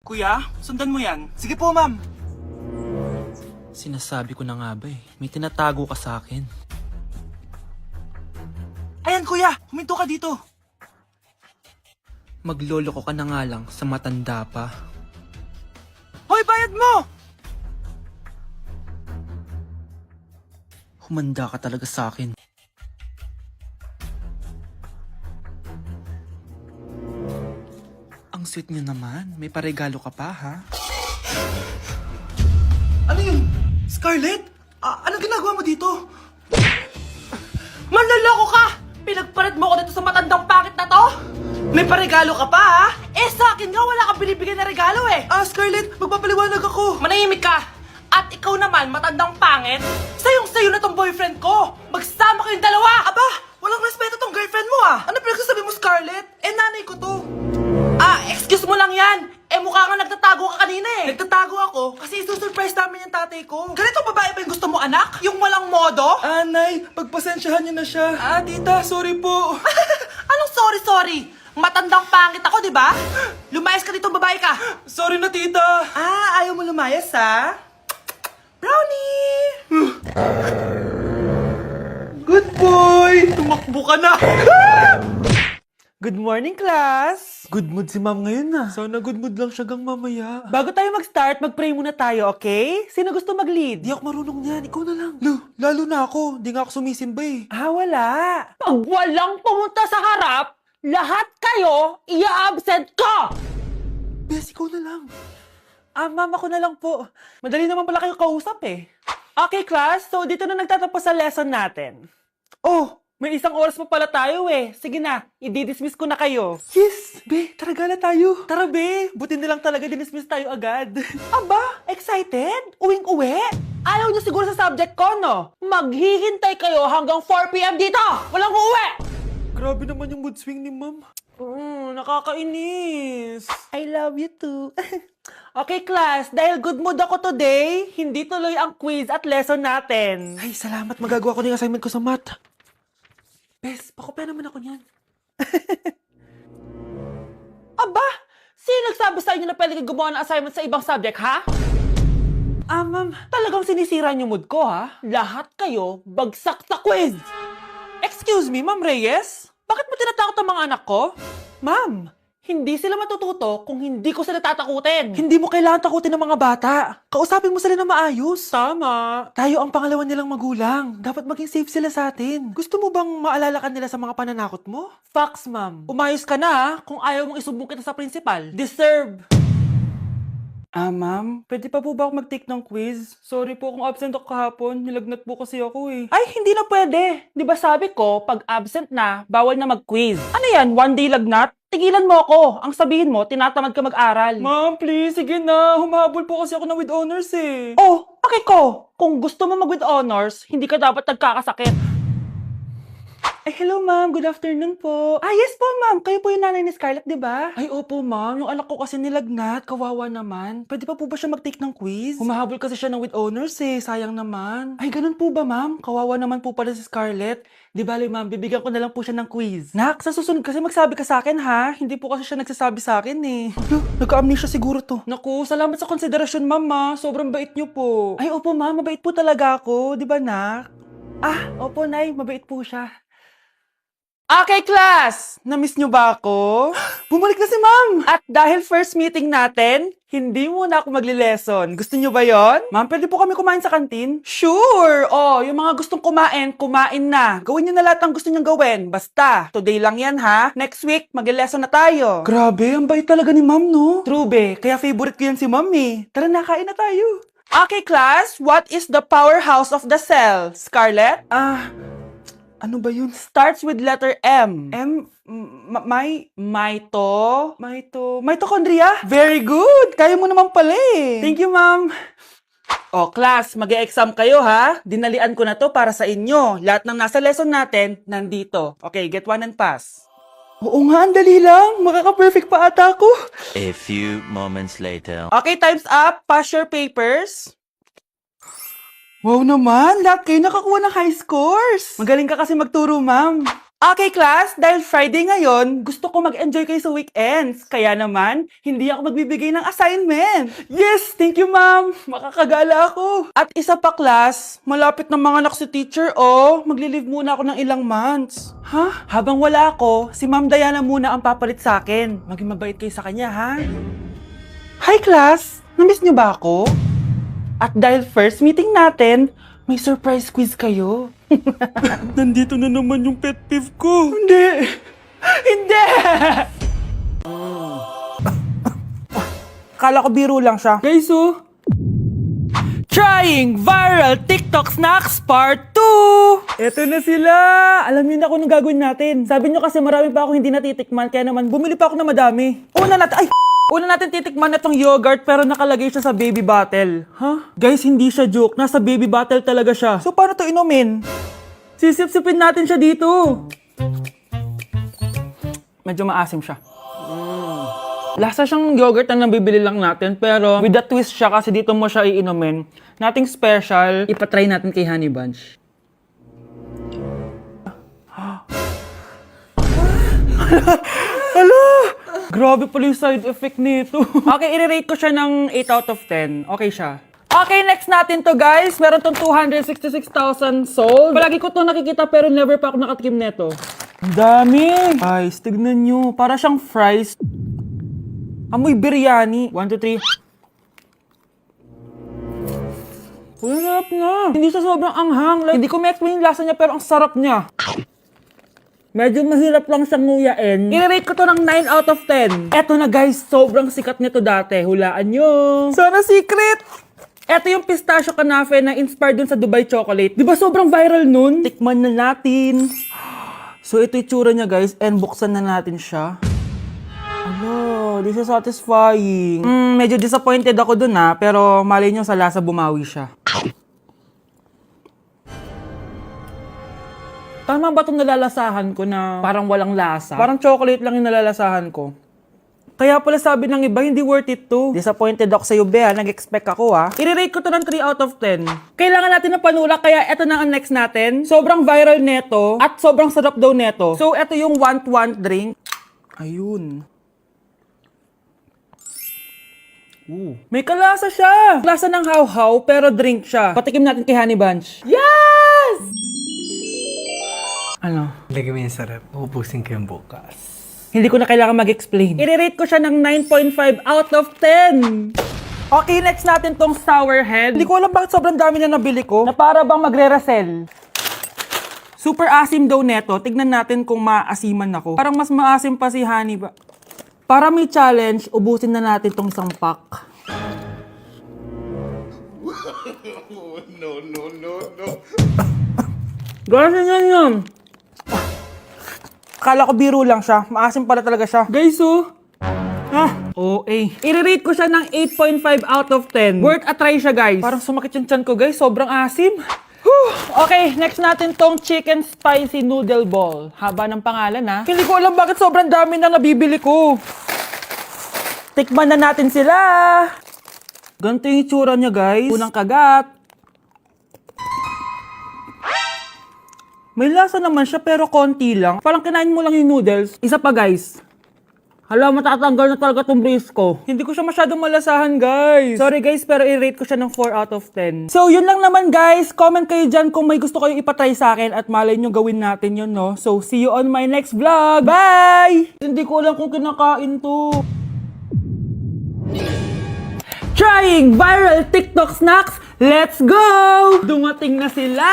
Kuya, sundan mo yan. Sige po, ma'am. Sinasabi ko na nga ba eh, may tinatago ka sa akin. Ayan, kuya. Huminto ka dito. Magloloko ka na nga lang sa matanda pa. Hoy, bayad mo! Humanda ka talaga sa akin. Ang sweet niyo naman, may paregalo ka pa ha? Ano yun? Scarlett? Anong ginagawa mo dito? Manloloko ka! Pinagpalit mo ko dito sa matandang pangit na to? May paregalo ka pa, ha? Eh, sa akin nga, wala kang binibigyan na regalo, eh. Scarlett, magpapaliwanag ako. Manahimik ka! At ikaw naman, matandang pangit, sayong-sayo na tong boyfriend ko! Magsama kayong dalawa! Aba, walang respeto tong girlfriend mo, ah! Ano pinagsasabi mo, Scarlett? Eh, nanay ko to. Excuse mo lang yan! Eh, mukha nga nagtatago ka kanina, eh. Nagtatago ako kasi isusurprise namin yung tatay ko. Ganito babae ba yung gusto mo, anak? Yung walang modo? Nay, pagpasensyahan niyo na siya. Tita, sorry po. Anong sorry? Matandang pangit ako, di ba? Lumayas ka dito, babae ka. Sorry na, tita. Ayaw mo lumayas, ha? Brownie! Good boy! Tumakbo ka na! Good morning, class! Good mood si ma'am ngayon na. Sana good mood lang siya gang mamaya. Bago tayo mag-start, mag-pray muna tayo, okay? Sino gusto mag-lead? Di ako marunong yan. Ikaw na lang. Lalo na ako. Di nga ako sumisimba eh. Wala. Pag walang pumunta sa harap, lahat kayo ia-absent ko! Bes, ikaw na lang. Ma'am, ako na lang po. Madali naman pala kayo kausap eh. Okay, class. So, dito na nagtatapos sa lesson natin. Oh, may isang oras pa pala tayo eh. Sige na, i-dismiss ko na kayo. Yes! Be, tara gala tayo. Tara be, buti na lang talaga dinismiss tayo agad. Aba, excited? Uwing-uwi? Ayaw niyo siguro sa subject ko, no? Maghihintay kayo hanggang 4 p.m. dito! Walang uuwi! Grabe naman yung mood swing ni ma'am. Nakakainis. I love you too. Okay, class. Dahil good mood ako today, hindi tuloy ang quiz at lesson natin. Ay, salamat. Magagawa ko na yung assignment ko sa math. Bes, pakopya naman ako niyan. Aba! Sino nagsabi sa inyo na pwede kayo gumawa ng assignment sa ibang subject, ha? Ma'am. Talagang sinisira niyo mood ko, ha? Lahat kayo bagsak sa quiz! Excuse me, Ma'am Reyes? Bakit mo tinatakot ang mga anak ko? Ma'am, Hindi sila matututo kung hindi ko sila tatakutin. hindi mo kailangan takutin ng mga bata. Kausapin mo sila na maayos. Tama. Tayo ang pangalawa nilang magulang. Dapat maging safe sila sa atin. Gusto mo bang maalala ka nila sa mga pananakot mo? Facts, ma'am. Umayos ka na ha, kung ayaw mong isumbong kita sa principal. Deserve. Ma'am, pwede pa po ba ako mag-take ng quiz? Sorry po kung absent ako kahapon. Nilagnat po kasi ako eh. Ay, hindi na pwede. Di ba sabi ko, pag absent na, bawal na mag-quiz. Ano yan, one day lagnat? Tigilan mo ako. Ang sabihin mo, tinatamad ka mag-aral. Ma'am, please, sige na. Humahabol po kasi ako na with honors eh. Oh, okay ko. Kung gusto mo mag-with honors, hindi ka dapat nagkakasakit. Ay, hello ma'am. Good afternoon po. Yes po, ma'am. Kayo po yung nanay ni Scarlett, di ba? Ay, opo ma'am. Yung anak ko kasi nilagnat. Kawawa naman. Pwede pa po ba siya mag-take ng quiz? Humahabol kasi siya ng with honors eh. Sayang naman. Ay, ganun po ba ma'am? Kawawa naman po pala si Scarlett. Di bale ma'am, bibigyan ko na lang po siya ng quiz. Nak, sa susunod kasi magsabi ka sa akin ha. Hindi po kasi siya nagsasabi sa akin eh. Nagka-amnesia siguro to. Naku, salamat sa konsiderasyon ma'am ha. Sobrang bait niyo po. Ay, opo ma'am. Mabait po talaga ako. Di ba nak? Opo nay. Mabait po siya. Okay, class! Na-miss nyo ba ako? Bumalik na si ma'am! At dahil first meeting natin, hindi muna ako magli-lesson. Gusto nyo ba yon? Ma'am, pwede po kami kumain sa kantin? Sure! Yung mga gustong kumain, kumain na. Gawin nyo na lahat ng gusto nyong gawin. Basta, today lang yan ha. Next week, magli-lesson na tayo. Grabe, ang bait talaga ni ma'am, no? True, be. Kaya favorite ko yan si ma'am eh. Tara na, kain na tayo. Okay, class. What is the powerhouse of the cell? Scarlett? Ano ba yun? Starts with letter M. Mitochondria? Very good! Kaya mo naman pala eh. Thank you, ma'am. Class, mag-e-exam kayo ha. Dinalian ko na to para sa inyo. Lahat ng nasa lesson natin, nandito. Okay, get one and pass. Oo nga, ang dali lang. Makaka-perfect pa ata ako. A few moments later. Okay, time's up. Pass your papers. Wow naman, lahat kayo nakakuha ng high scores. Magaling ka kasi magturo, ma'am. Okay, class, dahil Friday ngayon, gusto ko mag-enjoy kayo sa weekends. Kaya naman, hindi ako magbibigay ng assignment. Yes, thank you, ma'am. Makakagala ako. At isa pa, class, malapit na mga anak si teacher, oh. Magli-leave muna ako ng ilang months. Ha? Habang wala ako, si Ma'am Diana muna ang papalit sa akin. Maging mabait kayo sa kanya, ha? Hi, class. Namiss niyo ba ako? At dahil first meeting natin, may surprise quiz kayo. Nandito na naman yung pet peeve ko. Hindi! Hindi! Kala ko biro lang siya. Guys, oh. Trying Viral TikTok Snacks Part 2! Eto na sila! Alam niyo na kung anong gagawin natin. Sabi niyo kasi marami pa ako hindi natitikman, kaya naman bumili pa ako na madami. Una natin titikman itong yogurt pero nakalagay siya sa baby bottle. Huh? Guys, hindi siya joke. Nasa baby bottle talaga siya. So, paano to inumin? Sisip-sipin natin siya dito. Medyo maasim siya. Lasa siyang yogurt na nabibili lang natin, pero with a twist siya kasi dito mo siya iinumin. Nothing special. Ipatry natin kay Honey Bunch. Hello! Grabe pala yung side effect nito. Okay, i-rate ko siya ng 8 out of 10. Okay siya. Okay, next natin to, guys. Meron tong 266,000 sold. Palagi ko to nakikita pero never pa ako nakatikim nito. Ang dami! Guys, tignan nyo. Para siyang fries. Amoy biryani. 1, 2, 3. Uy, sarap nga. Hindi siya sobrang anghang. Like, hindi ko ma-explain yung lasa niya pero ang sarap niya. Medyo mahirap lang siyang nguyain. I-rate ko to ng 9 out of 10. Eto na, guys, sobrang sikat nito dati. Hulaan nyo. Sana secret! Eto yung pistachio kanafe na inspired dun sa Dubai chocolate. Di ba sobrang viral nun? Tikman na natin. So ito yung tsura niya, guys, and buksan na natin siya. Ano, di siya satisfying. Medyo disappointed ako dun, ha, pero malay nyo sa lasa bumawi siya. Tama ba itong nalalasahan ko na parang walang lasa? Parang chocolate lang yung nalalasahan ko. Kaya pala sabi ng iba, hindi worth it to. Disappointed ako sa Ube, ha. Nag-expect ako, ha. I-rate ko to ng 3 out of 10. Kailangan natin ng panulak, kaya eto na ang next natin. Sobrang viral neto at sobrang sarap daw neto. So, eto yung want drink. Ayun. Ooh. May kalasa siya. Lasa ng how-how, pero drink siya. Patikim natin kay Honey Bunch. Yes! Ano? Lagyan mo yung sarap. Uubusin ko yung bukas. Hindi ko na kailangan mag-explain. I-rate ko siya ng 9.5 out of 10. Okay, next natin tong sour head. Hindi ko alam bakit sobrang dami na nabili ko. Na para bang magre-resell. Super asim daw neto. Tignan natin kung maasiman ako. Parang mas maasim pa si Honey ba? Para may challenge, ubusin na natin tong isang pack. Ganyan yan yun. Akala ko biro lang siya. Maasim pala talaga siya. Guys, oh. OA. I-rate ko siya ng 8.5 out of 10. Worth a try siya, guys. Parang sumakit yung tiyan ko, guys. Sobrang asim. Okay, next natin tong chicken spicy noodle ball. Haba ng pangalan, ha. Hindi ko alam bakit sobrang dami na nabibili ko. Tikman na natin sila. Ganito yung itsura niya, guys. Unang kagat. May lasa naman siya pero konti lang. Parang kinain mo lang yung noodles. Isa pa, guys. Hala, matatanggal na talaga tong brace ko. Hindi ko siya masyadong malasahan, guys. Sorry, guys, pero i-rate ko siya ng 4 out of 10. So, yun lang naman, guys. Comment kayo dyan kung may gusto kayo ipatry sa akin at malay nyo gawin natin yun, no? So, see you on my next vlog. Bye! Hindi ko alam kung kinakain to. Trying viral TikTok snacks. Let's go! Dumating na sila!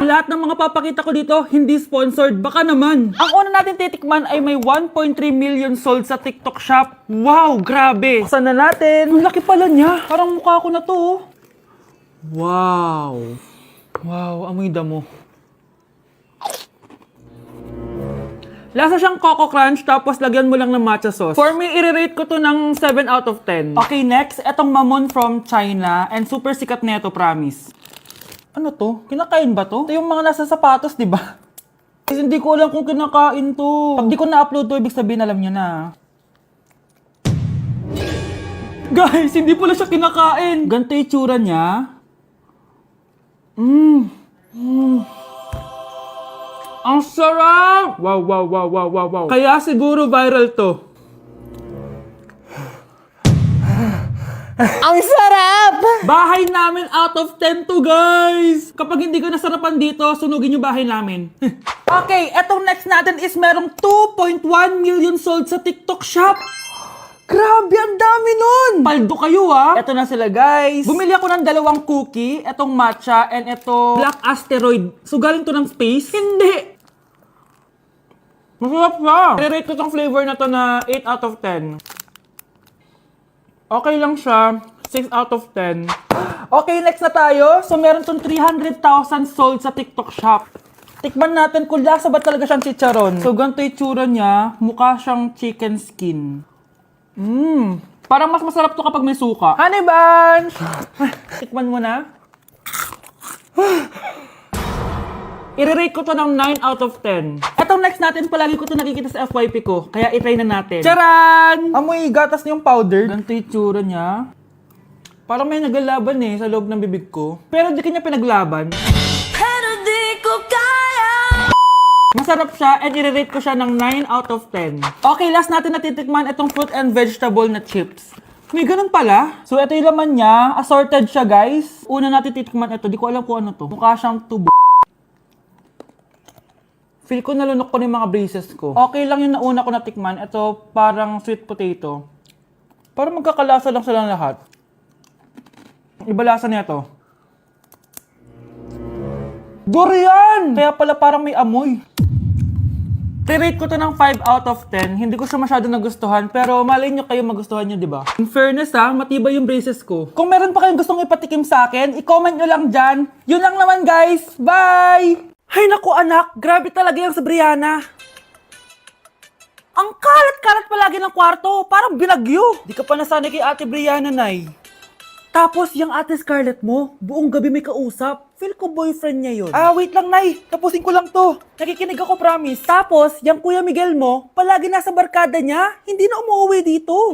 Lahat ng mga papakita ko dito, hindi sponsored. Baka naman. Ang una natin titikman ay may 1.3 million sold sa TikTok shop. Wow, grabe! Buksan na natin. Ang laki pala niya. Parang mukha ko na to. Oh. Wow. Wow, amoy damo. Lasa siyang Coco Crunch, tapos lagyan mo lang ng matcha sauce. For me, i-rate ko to ng 7 out of 10. Okay, next, etong Mamon from China, and super sikat neto, promise. Ano to? Kinakain ba to? Ito yung mga nasa sapatos, di ba? Hindi ko alam kung kinakain to. Pag di ko na-upload to, ibig sabihin alam nyo na. Guys, hindi pala siya kinakain. Ganito yung tsura niya. Ang sarap! Wow, wow, wow, wow, wow, wow. Kaya siguro viral to. Ang sarap! Bahay namin out of 10 to, guys! Kapag hindi ka nasarapan dito, sunugin yung bahay namin. Okay, etong next natin is merong 2.1 million sold sa TikTok shop. Grabe, ang dami nun! Paldo kayo, ha? Eto na sila, guys. Bumili ako ng 2 cookie, etong matcha, and eto black asteroid. So, galing to ng space? Hindi! Masarap siya. I-rate ko tong flavor na to na 8 out of 10. Okay lang siya. 6 out of 10. Okay, next na tayo. So, meron tong 300,000 sold sa TikTok shop. Tikman natin kung lasa ba talaga siyang chicharon. So, ganito yung tsura niya. Mukha siyang chicken skin. Parang mas masarap to kapag may suka. Honey Bunch! Tikman mo na. I-rate ko to ng 9 out of 10. Etong next natin, palagi ko to nakikita sa FYP ko. Kaya itry na natin. Charan! Amoy gatas niyong powder. Ganito yung tsura niya. Parang may nagalaban sa loob ng bibig ko. Pero di kanya pinaglaban. Pero di ko kaya. Masarap siya and i-rate ko siya ng 9 out of 10. Okay, last natin natitikman itong fruit and vegetable na chips. May ganun pala. So, ito yung laman niya. Assorted siya, guys. Una natin titikman ito. Di ko alam kung ano to. Mukha siyang tubo. Feel ko nalunok ko na yung mga braces ko. Okay lang yung nauna ko natikman. Ito parang sweet potato. Parang magkakalasa lang silang lahat. Iba lasa nito. Durian! Kaya pala parang may amoy. I-rate ko to ng 5 out of 10. Hindi ko siya masyado nagustuhan, pero malay nyo kayo magustuhan nyo, di ba? In fairness matibay yung braces ko. Kung meron pa kayong gustong ipatikim sa akin, i-comment nyo lang dyan. Yun lang naman, guys. Bye! Ay naku anak, grabe talaga yung sa Brianna. Ang kalat-kalat palagi ng kwarto, parang binagyo. Di ka pa nasanay kay Ate Brianna, Nay. Tapos, yung Ate Scarlett mo, buong gabi may kausap. Feel ko boyfriend niya yun. Wait lang, Nay. Tapusin ko lang to. Nakikinig ako, promise. Tapos, yung Kuya Miguel mo, palagi nasa barkada niya, hindi na umuwi dito.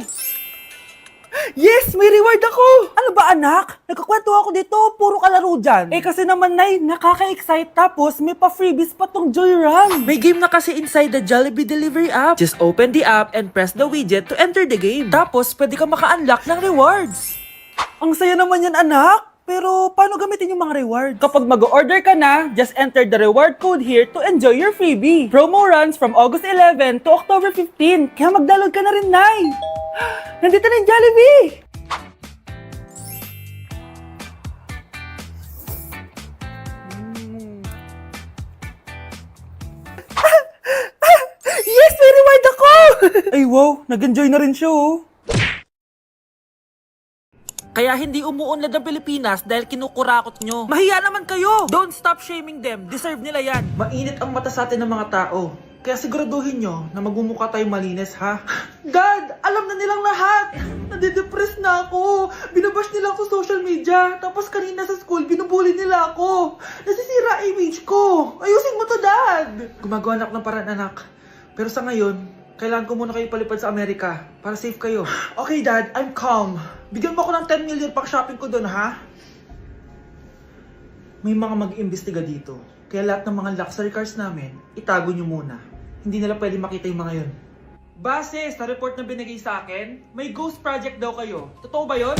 Yes! May reward ako! Ano ba, anak? Nagkakwento ako dito, puro kalaro dyan. Kasi naman, Nay, nakaka-excite. Tapos, may pa-freebies pa tong Joy Run. May game na kasi inside the Jollibee Delivery app. Just open the app and press the widget to enter the game. Tapos, pwede ka maka-unlock ng rewards. Ang saya naman yan, anak. Pero, paano gamitin yung mga rewards? Kapag mag-order ka na, just enter the reward code here to enjoy your freebie. Promo runs from August 11 to October 15. Kaya mag-download ka na rin, Nay. Nandito na yung Jollibee! Yes! May reward ako! Ay wow, nag-enjoy na rin siya Kaya hindi umuunlad ang Pilipinas dahil kinukurakot nyo. Mahiya naman kayo! Don't stop shaming them. Deserve nila yan. Mainit ang mata sa atin ng mga tao. Kaya siguraduhin nyo na magmumukha tayo malinis, ha? Dad! Alam na nilang lahat! Nade-depress na ako! Binabash nila ako sa social media. Tapos kanina sa school, binubuli nila ako. Nasisira image ko. Ayusin mo to, Dad! Gumagawa na ako ng paraan, anak. Pero sa ngayon, kailangan ko muna kayo palipad sa Amerika para safe kayo. Okay, Dad. I'm calm. Bigyan mo ako ng 10 million pang shopping ko doon, ha? May mga mag-iimbestiga dito. Kaya lahat ng mga luxury cars namin, itago nyo muna. Hindi nila pwede makita yung mga yun. Base sa report na binigay sa akin, may ghost project daw kayo. Totoo ba yun?